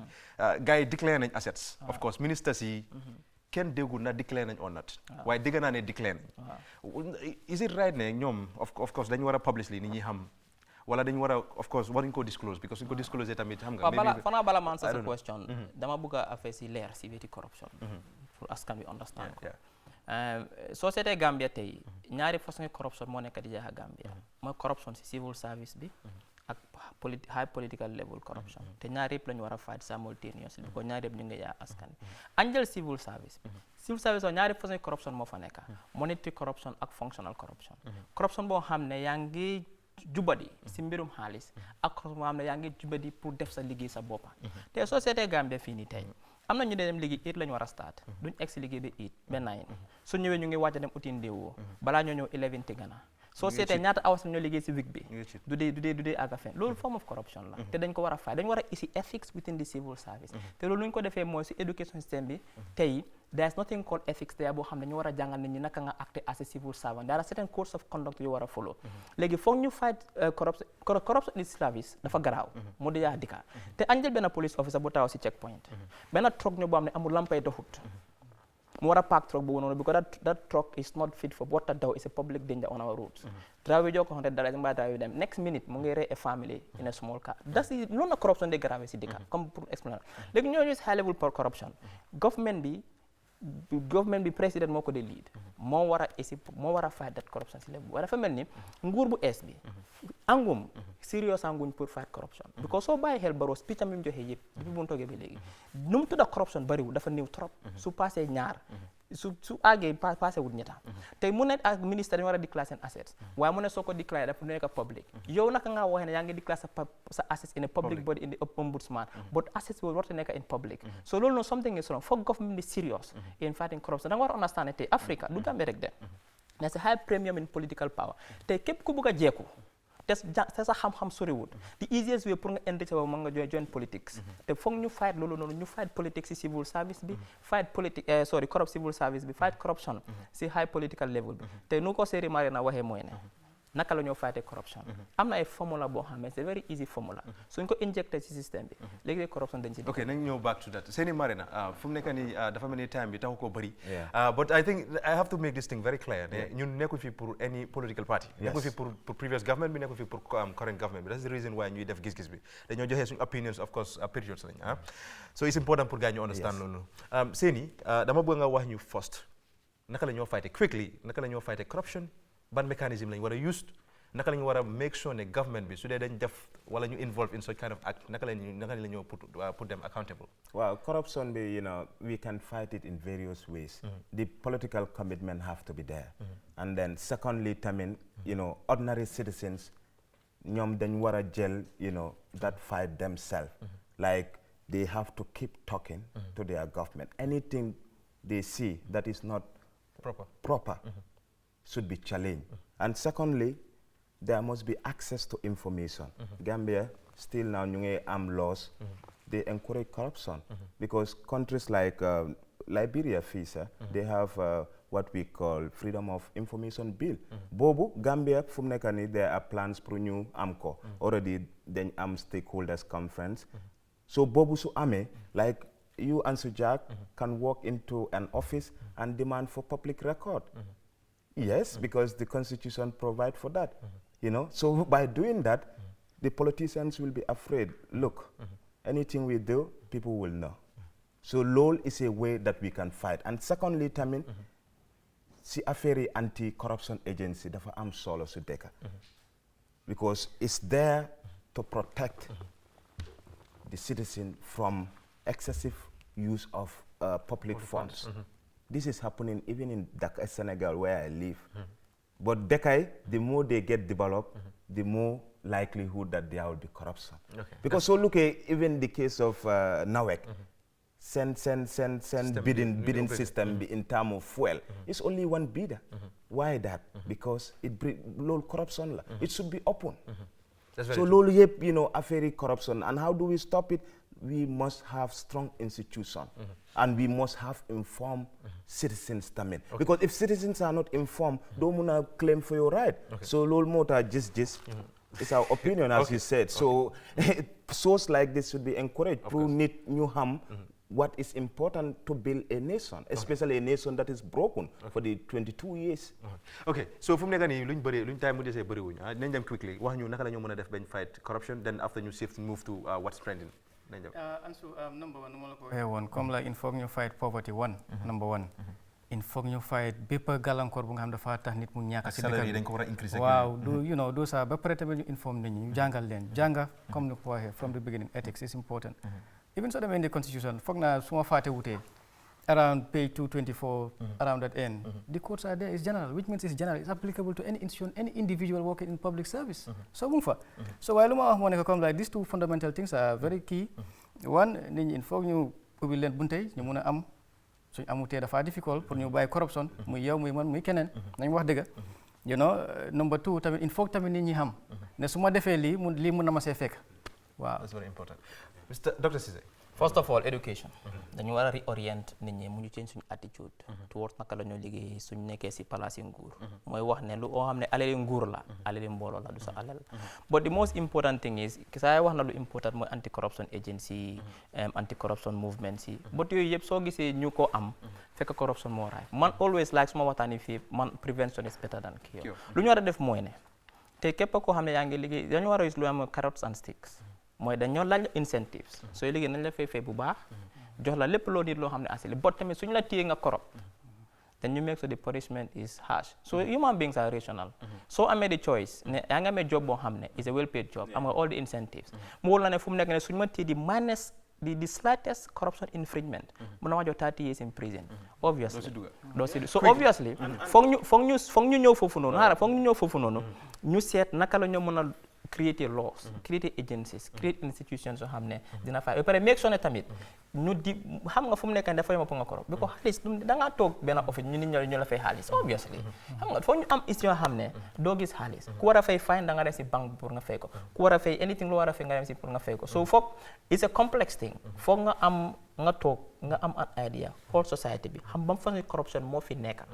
gars yi declare nañ assets of course ministers yi kenn déggul na declare nañ or not waaye dégg naa ne declare nañ is it right ne ñoom of course dañu war a publish li nit ñi xam wala dañu war a of course waruñu ko disclose because suñ ko disclose tamit xam nga bala man sa question dama bëgg a affaire si leer si weti corruption pour askan wi understand ko société Gambia tey ñaari façon corruption moo nekk di jaaxa Gambia mooy corruption si civil service bi ak high political level corruption te ñaari yëpp la ñu war a fight simultaneously ko ñaari yëpp ñu ngi yaa askan bi anjël civil service oo ñaari façon corruption moo fa nekk monetary corruption ak functional corruption corruption boo xam ne yaa ngi jubadi si mbirum xaalis ak corruption boo xam ne yaa ngi jubadi pour def sa liggéey sa boppa te société Gambia fii nii tey am na ñu dem liggéey 8 la ñu war a start duñ egg si liggéey ba 8 ba 9 su ñëwee ñu ngi wàcc dem uti ndéewoo balaa ñoo ñëw 11 te gana soo seetee ñaata hours ñoo liggéey si week bi du dee àgga fen loolu form of corruption la te dañ ko war a fay dañ war a isi ethics within the civil service te loolu lu ñu ko defee mooy si education system bi tey there is nothing called ethics there boo xam ne ñu war a jàngal nit ñi naka nga acte as a civil servant there are certain codes of conduct yu war a follow léegi foog ñu fight corruption in service dafa garaaw mu di yaa dika te anjël benn police officer bu taxaw si checkpoint benn truck ñu boo xam ne amul lampay doxut mu war a park truck boobu noonu because that truck is not fit for what daw is a public danger on our roads driver bi jox ko $100 mbaa driver bi dem next minute mu ngi rey a family in a small car that's loolu na corruption de grave si dëkk comme pour explainer léegi ñoo use high level corruption government bi président moo ko de lead moo war a fight that corruption si level waaye dafa mel ni nguur bu ees bi angum serious anguñ pour fight corruption because soo bàyyi xel Barrow speech am bi mu joxee yëpp depuis bu mu toogee ba léegi nu mu tudda corruption bariwul dafa néew trop su passé ñaar su àggee passé wul ñetta tey mu ne ak ministre dañu war a déclarer seen assets waaye mu ne soo ko déclarer dafa nekk public yow naka nga waxee ne yaa ngi déclarer sa assets in a public body in the ombudsman but assets boobu warta nekk in public so loolu noonu something is wrong for government is serious in fighting corruption da nga war a understand ne tey Africa du Gambia rek de there's a high premium in political power tey képp ku bugg a jeeku te sa xam-xam soriwul the easiest way pour nga enrich ba mën nga join politics te foog ñu fight loolu noonu ñu fight politics si civil service bi fight corrupt civil service bi fight corruption si high political level bi te nu ko série mari na waxee mooy ne naka la ñoo fight corruption am na ay formula boo xam ne c'est very easy formula suñ ko injecté si système bi léegi corruption dañ si ok nañ ñëw back to that Seni Marina fu mu nekk nii dafa mel ni time bi taxu ko bëri but I think I have to make this thing very clear ne ñun nekkul fi pour any political party nekkul fi pour previous government bi nekkul fi pour current government bi that's the reason why ñuy def gis-gis bi dañoo joxee suñu opinions of course periods lañ so it's important pour gars ñu understand loolu Seni dama bëgg nga wax ñu first naka la ñoo fight quickly naka la ñoo fight corruption ban mécanisme lañ war a use naka la ñu war a make sure ne government bi su dee dañ def wala ñu involve in such kind of act naka la ñu put them accountable. Well, corruption be, we can fight it in various ways. The political commitment have to be there. And then secondly, ordinary citizens ñoom dañ war a jël that fight themselves. Like they have to keep talking to their government. Anything they see that is not proper should be challenged. And secondly, there must be access to information. Gambia still now laws, they encourage corruption because countries like Liberia, FISA, they have what we call Freedom of Information Bill. Bobu Gambia fu mu nekk nii there are plans pour ñu am ko. Already dañ am stakeholders conference. So bobu su amee like you Ansu Jack can walk into an office and demand for public record. Yes, because the constitution provides for that. You know, so by doing that, the politicians will be afraid. Look, anything we do, people will know. So LOL is a way that we can fight. And secondly, Tamin, si affaire anti-corruption agency dafa am solo su deka. Because it's there to protect the citizen from excessive use of public funds. This is happening even in Dakar, Senegal, where I live. But Dakar, the more they get developed, the more likelihood that there will be corruption. Because so look at even the case of Nawek, send bidding system in terms of fuel. It's only one bidder. Why that? Because it brings low corruption. It should be open. So low, you know, affair corruption. And how do we stop it? We must have strong institutions. And we must have informed citizens. Because if citizens are not informed, don't want to claim for your right. So low motor just it's our opinion, as you said. So source like this should be encouraged. Through new ham. What is important to build a nation, especially a nation that is broken for the 22 years. Okay, so from there, luñ time mu desee bëri wuñ nañ dem quickly wax ñu naka la ñu mën a def bañ fight corruption, then after ñu shift move to what's trending. Nañ dem. Ansu number one nu ma la ko waxee woon comme la il faut ñu fight poverty number one. Il faut ñu fight bépp gàllankoor bu nga xam dafa tax nit mu ñàkk si dëkk bi dañ ko war a increase. Waaw you know do ça ba pare tamit ñu inform nit ñi ñu jàngal leen jànga comme ni ko waxee from the beginning ethics is important. Even so, in the constitution, around page 224, around that end, the codes are there. It's general, which means it's general. It's applicable to any institution, any individual working in public service. So, so while I come like these two fundamental things are very key. One, we inform you, we will learn bunte, you muna am, so amute dafa difficult for you by corruption. Mu yow mu man mu kenen, nañ wax dëgg. You know, number two, tamit il faut tamit nit ñi xam ne su ma defee lii mun na ma see fekk. Wow, that's very important. Dr. Cissé. First of all, education. Dañu war a reorient nit ñi mu ñu change suñu attitude towards naka la ñoo liggéey suñu nekkee si palaas yi nguur. Mooy wax ne lu oo xam ne alali nguur la alali mbooloo la du sa alal. But the most important thing is saa wax na lu important mooy anti-corruption agency, anti-corruption movement si. But yooyu yëpp soo gisee ñu ko am fekk corruption moo raay. Man always like suma waxtaani fii man prevention is better than cure. Lu ñu war a def mooy ne te képp koo xam ne yaa ngi liggéey dañu war a use lu am carrots and sticks. Mooy dañoo laaj incentives sooy liggéey nañ la fay bu baax jox la lépp loo nit loo xam ne asili but tamit suñu la téye nga corrupt then you make sure the punishment is harsh so human beings are rational soo amee the choice ne yaa ngi amee job boo xam ne is a well paid job am nga all the incentives mu wóor la ne fu mu nekk ne suñu ma téye di minus the slightest corruption infringement mën na ma jox 30 years in prison obviously doo si so obviously foog ñu ñëw foofu noonu ñu seet naka la ñoo mën a create laws, create agencies, create institutions so xam ne dina fay ba pare make sure ne tamit ñu di xam nga fu mu nekk dafa yomb pour nga korop because xaalis da ngaa toog benn office ñu nit ñu la fay xaalis obviously xam nga foog ñu am institution xam ne doo gis xaalis ku war a fay fine da nga dem si banque pour nga fay ko ku war a fay anything lu war a fay nga dem si pour nga fay ko so foog it's a complex thing foog nga am nga toog nga am an idea whole society bi xam ba mu façon corruption moo fi nekk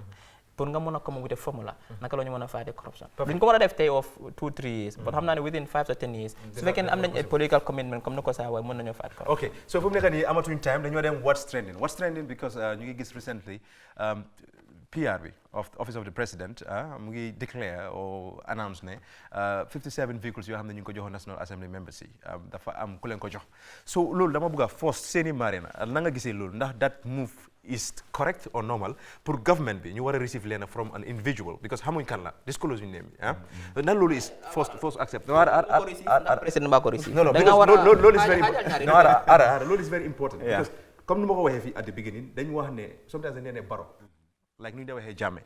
pour nga mën a come with a formula naka la ñu mën a fight corruption duñ ko war a def tey of 2-3 years but xam naa ne within 5 to 10 years su fekkee ne am nañ political commitment comme ni ko saa waaye mën nañoo fight corruption. ok so fu mu nekk nii amatuñ time dañoo dem what's trending because ñu ngi gis recently PR bi of Office of the President mu ngi declare or announce ne 57 vehicles yoo xam ne ñu ngi ko joxoon National Assembly members yi dafa am ku leen ko jox so loolu dama bëgg a force seeni marina na nga gisee loolu ndax that move is correct or normal pour government bi ñu war a receive leen from an individual because xamuñ kan la disclose ñu name bi ndax loolu is force accept président ba ko receive no loolu is very important loolu is very important because comme ni ma ko waxee fii at the beginning dañu wax ne sometimes dañu ne baro like nu ñu waxee jàmme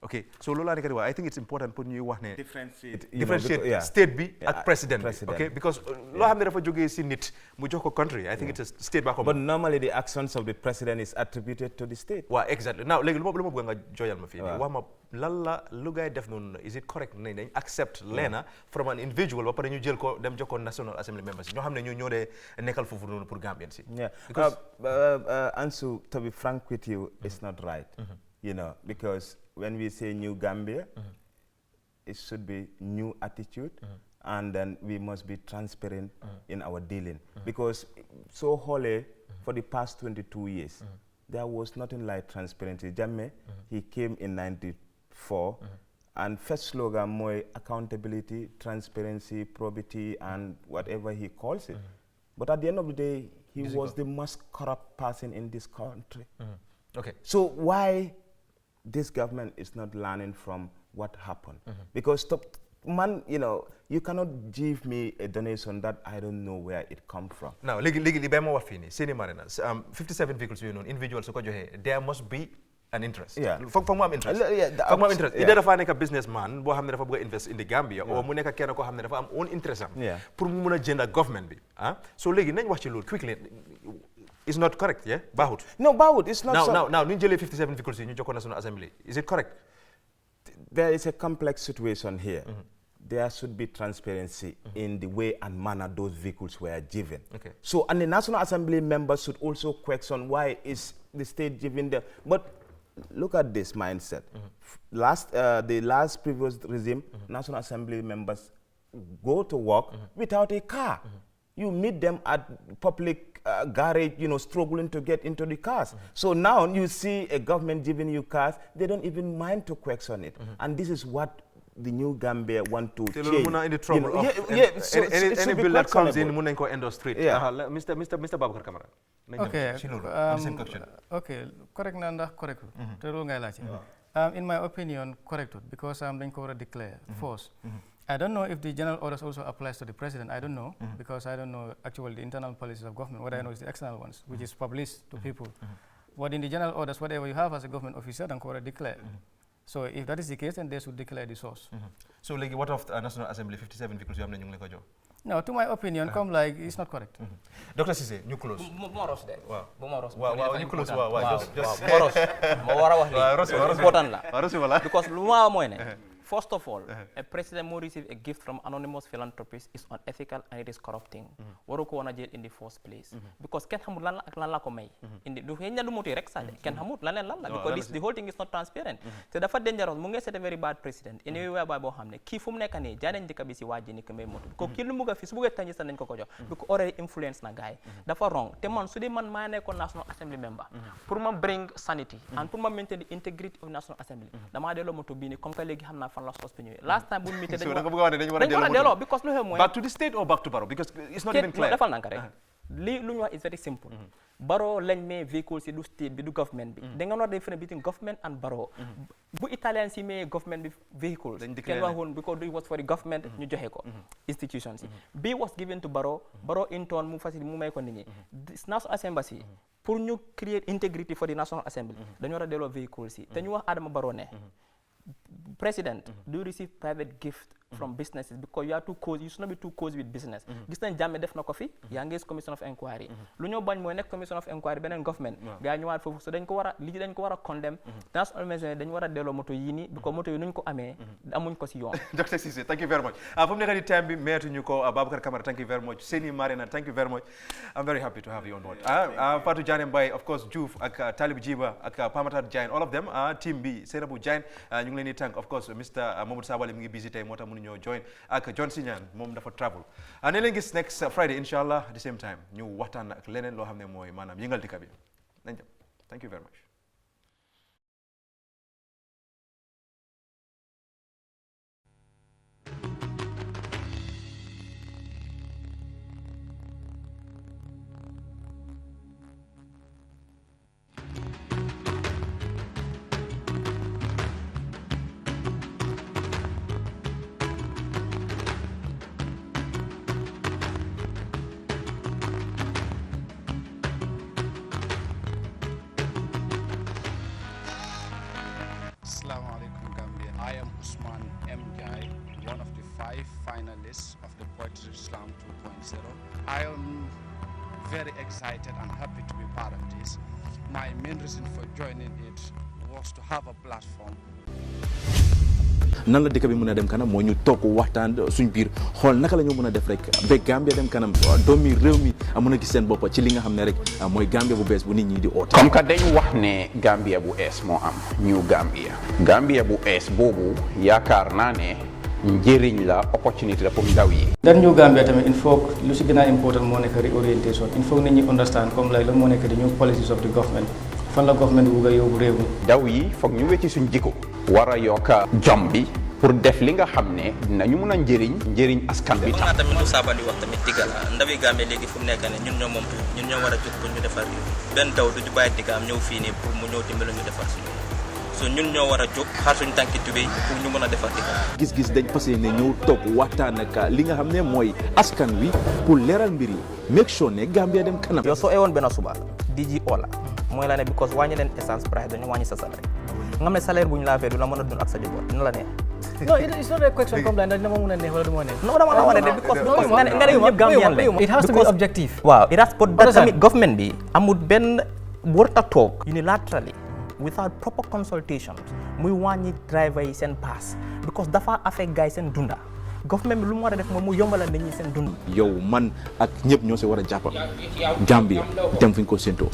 ok so loolu laa nekk di wax I think it's important pour ñuy wax ne differentiate state bi ak president bi ok because loo xam ne dafa jógee si nit mu jox ko country I think it's a state ba ko but normally the actions of the president is attributed to the state waaw exactly now léegi lu ma bëgg nga jooyal ma fii wax ma lan la lu ngay def noonu is it correct nañ dañ accept leena from an individual ba pare ñu jël ko dem jox ko National Assembly members ñoo xam ne ñoo dee nekkal foofu noonu pour Gambien si Ansu to be frank with you it's not right you know, because when we say new Gambia, it should be new attitude, and then we must be transparent in our dealing. Because so holy for the past 22 years, there was nothing like transparency. Jammeh, he came in 94, and first slogan, more accountability, transparency, probity, and whatever he calls it. But at the end of the day, he was the most corrupt person in this country. Okay. So why this government is not learning from what happened? Because man, you know, you cannot give me a donation that I don't know where it come from. Now, legally, Seni Marina, 57 vehicles you know, individuals, there must be an interest. Yeah. For more interest. Yeah, For more interest. Either dafa nekk businessman boo xam ne dafa bëgg invest in the Gambia, or mu nekk kenn koo xam ne dafa am own interest am. Pour mu mun a jënd government bi. So léegi nañ wax ci loolu quickly. It's not correct, yeah? Bahut. No, Bahut, it's not so. Now, ñu jëlee 57 vehicles yi ñu jox ko National Assembly. Is it correct? There is a complex situation here. There should be transparency in the way and manner those vehicles were given. Okay. So, and the National Assembly members should also question why is the state giving them. But look at this mindset. The last previous regime, National Assembly members go to work without a car. You meet them at public garage, you know, struggling to get into the cars. So now you see a government giving you cars, they don't even mind to question it. And this is what the new Gambia want to change. In the trouble of any bill that comes in, muna ko end of street. Mr. Babakar Kamara. Okay, correct na correct. In my opinion, correct, because I'm going to declare force. I don't know if the general orders also applies to the president. I don't know, because I don't know actually the internal policies of government. What I know is the external ones, which is published to people. But in the general orders, whatever you have as a government officer, then go declare. So if that is the case, then they should declare the source. So like, what of National Assembly 57 vehicles you have na No, to my opinion, come like it's not correct. Dr. Cissé, ñu close. Moros de. Waaw, ñu close. Waaw, just Moros. Ma wara wax li. Important la. Because lu ma moy ne. First of all, a president who receive a gift from anonymous philanthropist is unethical and it is corrupting. Waru ko wona jël in the first place. Because ken xamul lan la ak lan la ko may. Indi du xëy na du muti rek sa de. Ken xamul lan la because the whole thing is not transparent. Te dafa dangerous mu ngi set a very bad president. Anyway whereby boo xam ne kii fu mu nekk nii jaanañ dëkk bi si waaji ni ko may motu. Ko kii lu mu ga fi su bëggee tànji sa nañ ko jox. Because already influence na gaay. Dafa wrong. Te man su dee man maa nekkoon National Assembly member. Pour ma bring sanity and pour ma maintain the integrity of National Assembly. Damaa delloo moto bii nii comme que léegi xam naa fan la suspend. Last time we meet because back to the state or back to Barrow, because it's not even clear. Li lu ñu wax is very simple. Barrow lañ may vehicles yi du state bi du government bi. Da nga no difference between government and Barrow. Bu Italians yi may government bi vehicles. Kenn waxoon because it was for the government ñu joxe ko institutions yi. B was given to Barrow. Barrow in turn mu facilité mu may ko nit ñi. National Assembly pour ñu create integrity for the National Assembly dañu war a delloo vehicles yi. Te ñu wax Adama Barrow ne President, do you receive private gift from businesses? Because you are too close, you should not be too close with business. Gis nañ Jammeh def na ko fi, yaa ngi commission of inquiry. Lu ñoo bañ mooy nekk commission of inquiry beneen government. Gaa ñëwaat foofu, so dañ ko war a lii dañ ko war a condemn. National Assembly dañ war a delloo moto yii nii, because moto yi nuñ ko amee amuñ ko si yoon. Dr. Cissé, thank you very much. Fu mu nekk nii time bi meetu ñu ko Babakar Kamara, thank you very much. Seni Marina, thank you very much. I'm very happy to have you on board. Fatou Diagne Mbaye, of course, Diouf ak Talib Jiba ak Pamatar Diagne, all of them, team bi Seynabou Diagne, ñu ngi leen di thank, of course, Mr. Mamadou Sabali mi ngi busy tey moo tax mënu ñoo join ak John Signan moom dafa travel. Ne leen gis next Friday inshallah at the same time ñu waxtaan ak leneen loo xam ne mooy maanaam yëngal dëkk bi nañ dem. Thank you very much. Finalists of the Poetry Slam 2.0. I am very excited and happy to be part of this. My main reason for joining it was to have a platform. nan la dëkk bi mën a dem kanam mooy ñu toog waxtaan suñ biir xool naka la ñu mën a def rek ba Gambia dem kanam doomi réew mi mën a gis seen bopp ci li nga xam ne rek mooy Gambia bu bees bu nit ñi di oote. comme que dañu wax ne Gambia bu ees moo am New Gambia bu ees boobu yaakaar naa ne njëriñ la opportunité la pour ndaw yi. that New Gambia tamit il faut lu si gën a important moo nekk reorientation il faut nit ñi understand comme like la moo nekk di new policies of the government fan la government bugg a yóbbu réew mi. ndaw yi foog ñu wecci suñ jikko war a yokka jom bi pour def li nga xam ne dinañu mun a njëriñ askan bi. xam naa tamit lu saabali wax tamit digga la ndawi Gambie léegi fu mu nekk ne ñun ñoo moom ñun ñoo war a jóg pour ñu defar réew benn taw du ñu bàyyi diggaam ñëw fii nii pour mu ñëw dimbali ñu defar suñu so ñun ñoo war a jóg xaar suñu tànki tubéy pour ñu mën a defar diggaam. gis-gis dañ fas yéene ñëw toog waxtaan ak li nga xam ne mooy askan wi pour leeral mbir yi make sure ne Gambia dem kanam. yow soo ewoon benn suba DG Ola mooy la ne because wàññi leen essence price dañu wàññi sa salaire nga xam ne salaire bu ñu laa fee du la mën a dund ak sa njaboot dina la neex. No, it's not a question comme that. No, dama la wane ne because nga ne ñëpp Gambian la. It has to be objective. Waaw, it has but tamit government bi amul benn warta toog unilaterally without proper consultation muy wàññi driver yi seen pass because dafa affect gars yi seen dunda government bi lu mu war a def moom mu yombalal nit ñi seen dund. yow man ak ñëpp ñoo si war a jàppal Gambia dem fi ñu ko séentoo.